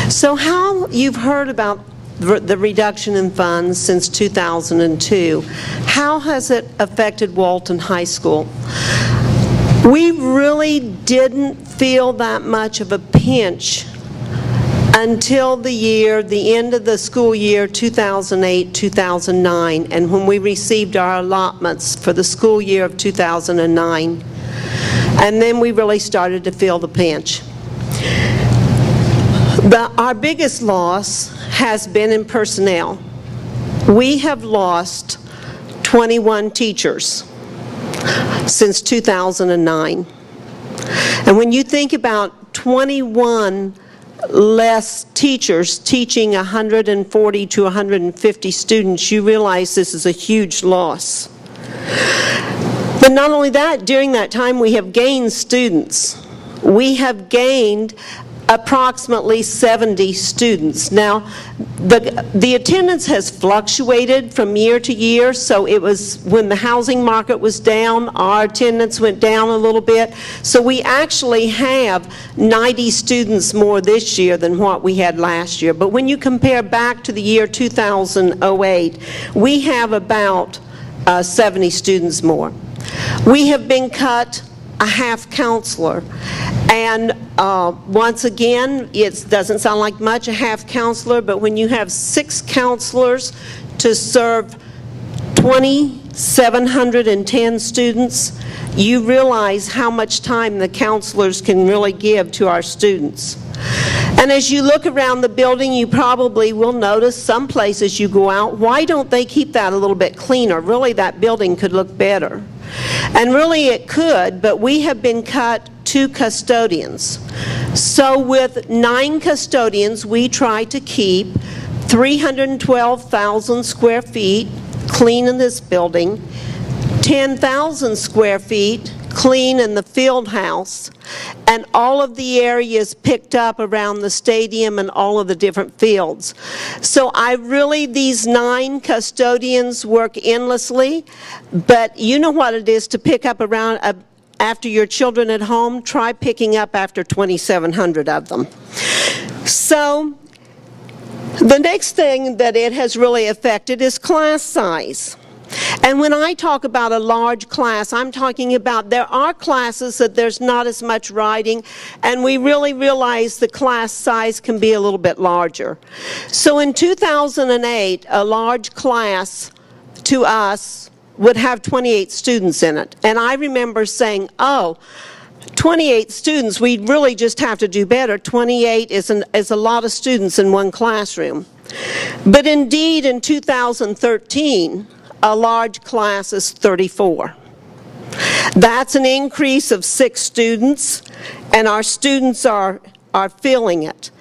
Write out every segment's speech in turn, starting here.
So how you've heard about the reduction in funds since 2002. How has it affected Walton High School? We really didn't feel that much of a pinch until the end of the school year 2008-2009, and when we received our allotments for the school year of 2009. And then we really started to feel the pinch. Our biggest loss has been in personnel. We have lost 21 teachers since 2009. And when you think about 21 less teachers teaching 140 to 150 students, you realize this is a huge loss. But not only that, during that time we have gained students. We have gained approximately 70 students. Now, the attendance has fluctuated from year to year, so it was when the housing market was down, our attendance went down a little bit. So we actually have 90 students more this year than what we had last year. But when you compare back to the year 2008, we have about 70 students more. We have been cut a half counselor, and once again, it doesn't sound like much, a half counselor, but when you have 6 counselors to serve 2,710 students, you realize how much time the counselors can really give to our students. And as you look around the building, you probably will notice some places you go out, why don't they keep that a little bit cleaner? Really, that building could look better. And really it could, but we have been cut 2 custodians. So with 9 custodians, we try to keep 312,000 square feet clean in this building, 10,000 square feet clean in the field house, and all of the areas picked up around the stadium and all of the different fields. So these 9 custodians work endlessly, but you know what it is to pick up around after your children at home. Try picking up after 2,700 of them. So the next thing that it has really affected is class size. And when I talk about a large class, I'm talking about there are classes that there's not as much writing, and we really realize the class size can be a little bit larger. So in 2008, a large class to us would have 28 students in it. And I remember saying, 28 students, we really just have to do better. 28 is a lot of students in one classroom. But indeed, in 2013, a large class is 34. That's an increase of 6 students, and our students are feeling it.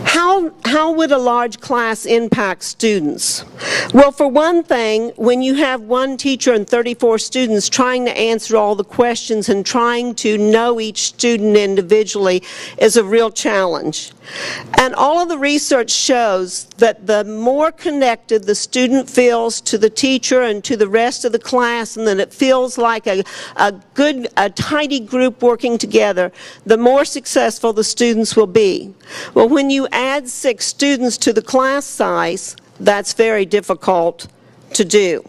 How would a large class impact students? Well, for one thing, when you have 1 teacher and 34 students trying to answer all the questions and trying to know each student individually is a real challenge. And all of the research shows that the more connected the student feels to the teacher and to the rest of the class, and that it feels like a tidy group working together, the more successful the students will be. Well, when you add 6 students to the class size, that's very difficult to do.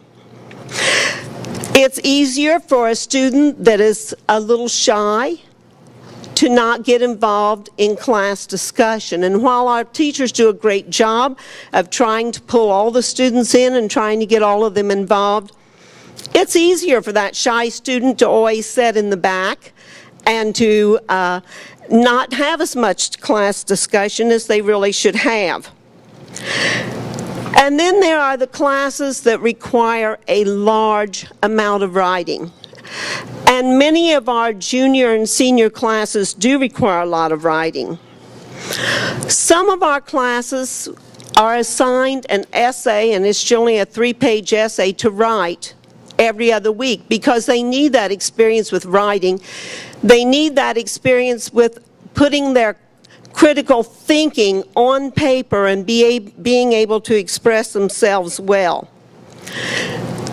It's easier for a student that is a little shy to not get involved in class discussion. And while our teachers do a great job of trying to pull all the students in and trying to get all of them involved, it's easier for that shy student to always sit in the back and to not have as much class discussion as they really should have. And then there are the classes that require a large amount of writing. And many of our junior and senior classes do require a lot of writing. Some of our classes are assigned an essay, and it's generally a 3-page essay to write every other week because they need that experience with writing. They need that experience with putting their critical thinking on paper and being able to express themselves well.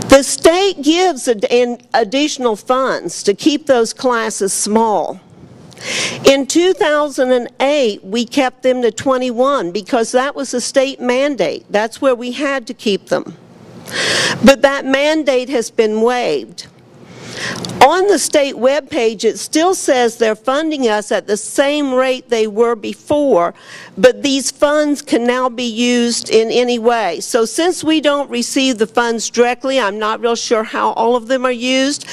The state gives additional funds to keep those classes small. In 2008, we kept them to 21 because that was a state mandate. That's where we had to keep them. But that mandate has been waived. On the state webpage, it still says they're funding us at the same rate they were before, but these funds can now be used in any way. So since we don't receive the funds directly, I'm not real sure how all of them are used,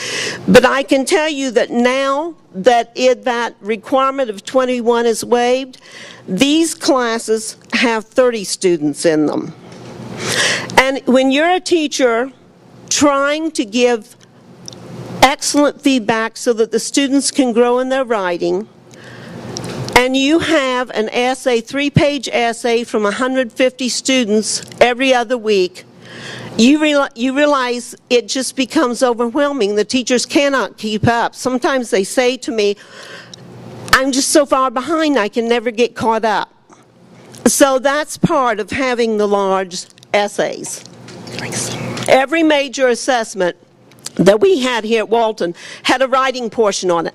but I can tell you that now that that requirement of 21 is waived, these classes have 30 students in them. And when you're a teacher trying to give excellent feedback so that the students can grow in their writing, and you have an essay, 3-page essay from 150 students every other week, you realize it just becomes overwhelming. The teachers cannot keep up. Sometimes they say to me, I'm just so far behind I can never get caught up. So that's part of having the large essays. Every major assessment that we had here at Walton had a writing portion on it.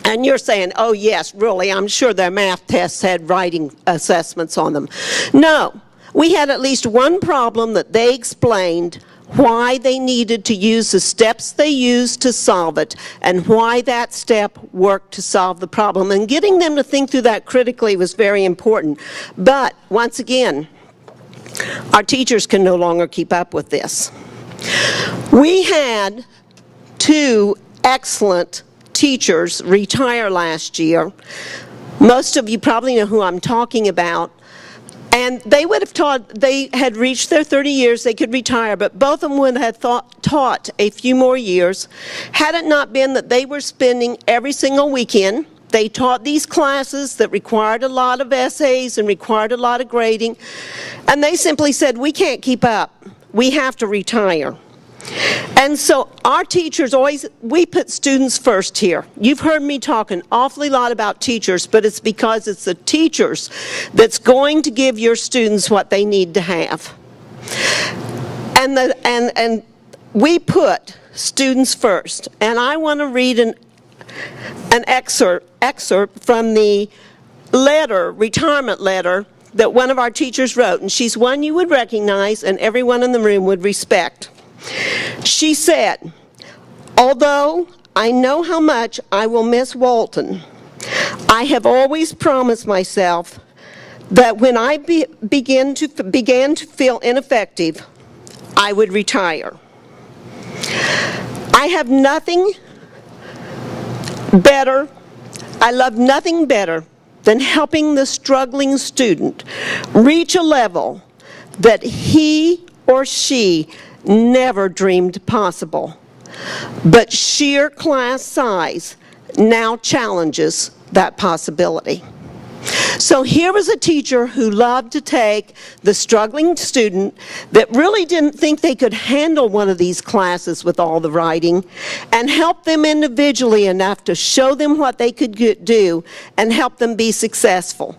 And you're saying, oh yes, really, I'm sure their math tests had writing assessments on them. No, we had at least one problem that they explained why they needed to use the steps they used to solve it and why that step worked to solve the problem. And getting them to think through that critically was very important. But once again, our teachers can no longer keep up with this. We had 2 excellent teachers retire last year. Most of you probably know who I'm talking about. And they would have taught, they had reached their 30 years, they could retire, but both of them would have taught a few more years had it not been that they were spending every single weekend. They taught these classes that required a lot of essays and required a lot of grading. And they simply said, we can't keep up. We have to retire. And so our teachers always, we put students first here. You've heard me talk an awfully lot about teachers, but it's because it's the teachers that's going to give your students what they need to have. And we put students first. And I want to read an excerpt from the retirement letter that one of our teachers wrote, and she's one you would recognize and everyone in the room would respect. She said, although I know how much I will miss Walton, I have always promised myself that when I began to feel ineffective, I would retire. I love nothing better than helping the struggling student reach a level that he or she never dreamed possible. But sheer class size now challenges that possibility. So here was a teacher who loved to take the struggling student that really didn't think they could handle one of these classes with all the writing and help them individually enough to show them what they could do and help them be successful.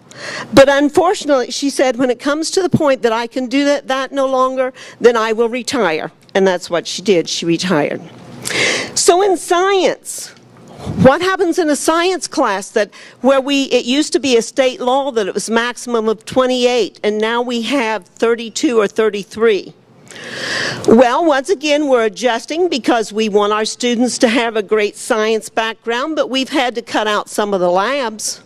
But unfortunately, she said, when it comes to the point that I can do that no longer, then I will retire. And that's what she did. She retired. So in science, what happens in a science class where it used to be a state law that it was maximum of 28, and now we have 32 or 33? Well, once again, we're adjusting because we want our students to have a great science background, but we've had to cut out some of the labs.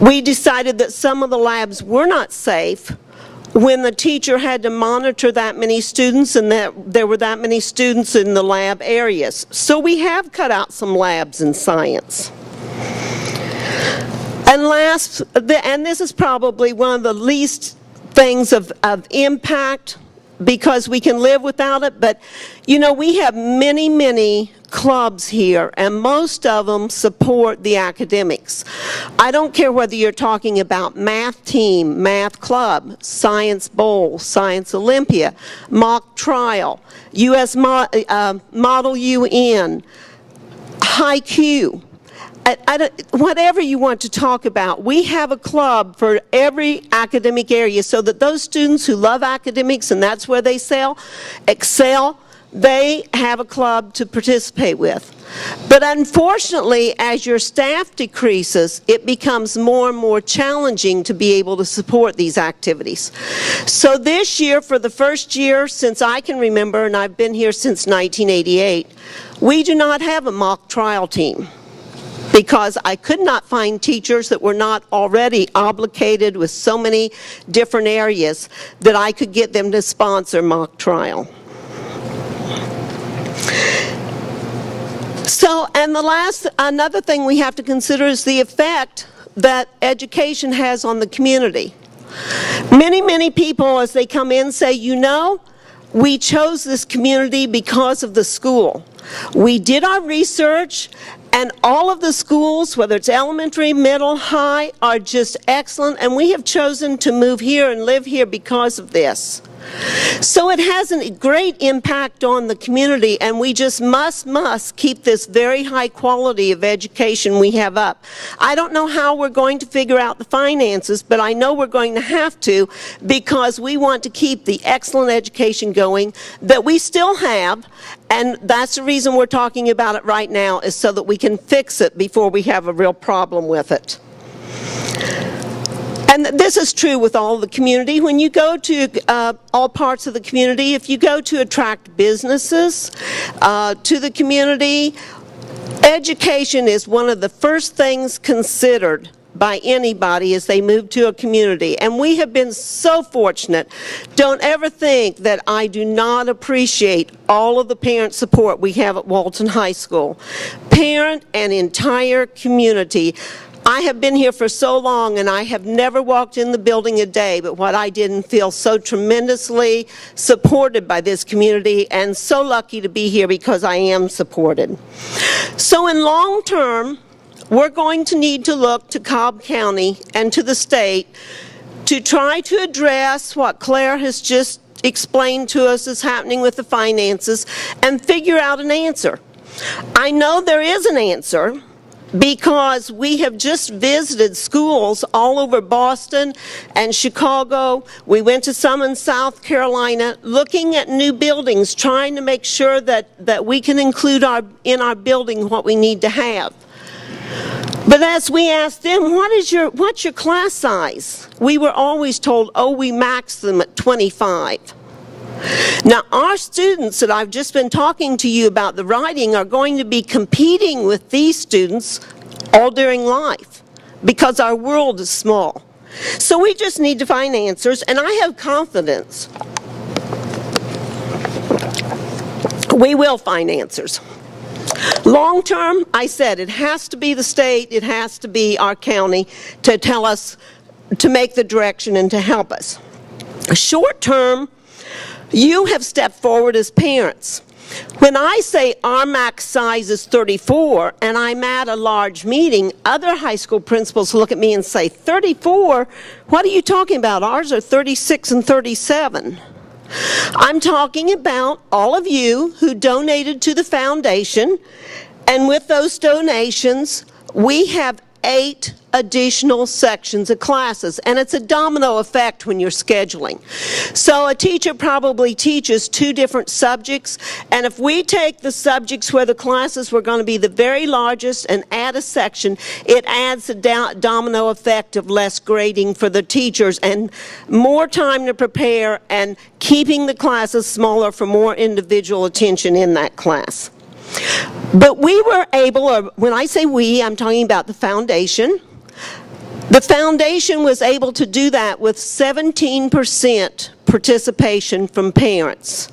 We decided that some of the labs were not safe when the teacher had to monitor that many students and that there were that many students in the lab areas. So we have cut out some labs in science. And this is probably one of the least things of impact because we can live without it, but you know, we have many clubs here, and most of them support the academics. I don't care whether you're talking about math team, math club, science bowl, science Olympia, mock trial, US Model UN, high Q. Whatever you want to talk about, we have a club for every academic area so that those students who love academics and that's where they excel, they have a club to participate with. But unfortunately, as your staff decreases, it becomes more and more challenging to be able to support these activities. So this year, for the first year since I can remember, and I've been here since 1988, we do not have a mock trial team, because I could not find teachers that were not already obligated with so many different areas that I could get them to sponsor mock trial. So, and another thing we have to consider is the effect that education has on the community. Many people, as they come in, say, you know, we chose this community because of the school. We did our research, and all of the schools, whether it's elementary, middle, high, are just excellent, and we have chosen to move here and live here because of this. So it has a great impact on the community, and we just must keep this very high quality of education we have up. I don't know how we're going to figure out the finances, but I know we're going to have to, because we want to keep the excellent education going that we still have, and that's the reason we're talking about it right now, is so that we can fix it before we have a real problem with it. And this is true with all the community. When you go to all parts of the community, if you go to attract businesses to the community, education is one of the first things considered by anybody as they move to a community. And we have been so fortunate. Don't ever think that I do not appreciate all of the parent support we have at Walton High School. Parent and entire community. I have been here for so long, and I have never walked in the building a day but what I didn't feel so tremendously supported by this community, and so lucky to be here because I am supported. So in long term, we're going to need to look to Cobb County and to the state to try to address what Claire has just explained to us is happening with the finances and figure out an answer. I know there is an answer, because we have just visited schools all over Boston and Chicago. We went to some in South Carolina, looking at new buildings, trying to make sure that we can include in our building what we need to have. But as we asked them, what's your class size? We were always told, oh, we max them at 25. Now, our students that I've just been talking to you about the writing are going to be competing with these students all during life because our world is small. So we just need to find answers, and I have confidence we will find answers. Long term, I said, it has to be the state, it has to be our county to tell us, to make the direction and to help us. Short term, you have stepped forward as parents. When I say our max size is 34 and I'm at a large meeting, other high school principals look at me and say, 34? What are you talking about? Ours are 36 and 37. I'm talking about all of you who donated to the foundation, and with those donations, we have 8 additional sections of classes, and it's a domino effect when you're scheduling. So a teacher probably teaches 2 different subjects, and if we take the subjects where the classes were going to be the very largest and add a section, it adds a domino effect of less grading for the teachers and more time to prepare and keeping the classes smaller for more individual attention in that class. But we were able, or when I say we, I'm talking about the foundation. The foundation was able to do that with 17% participation from parents.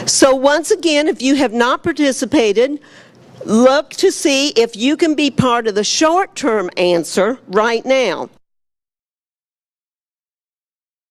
So once again, if you have not participated, look to see if you can be part of the short-term answer right now.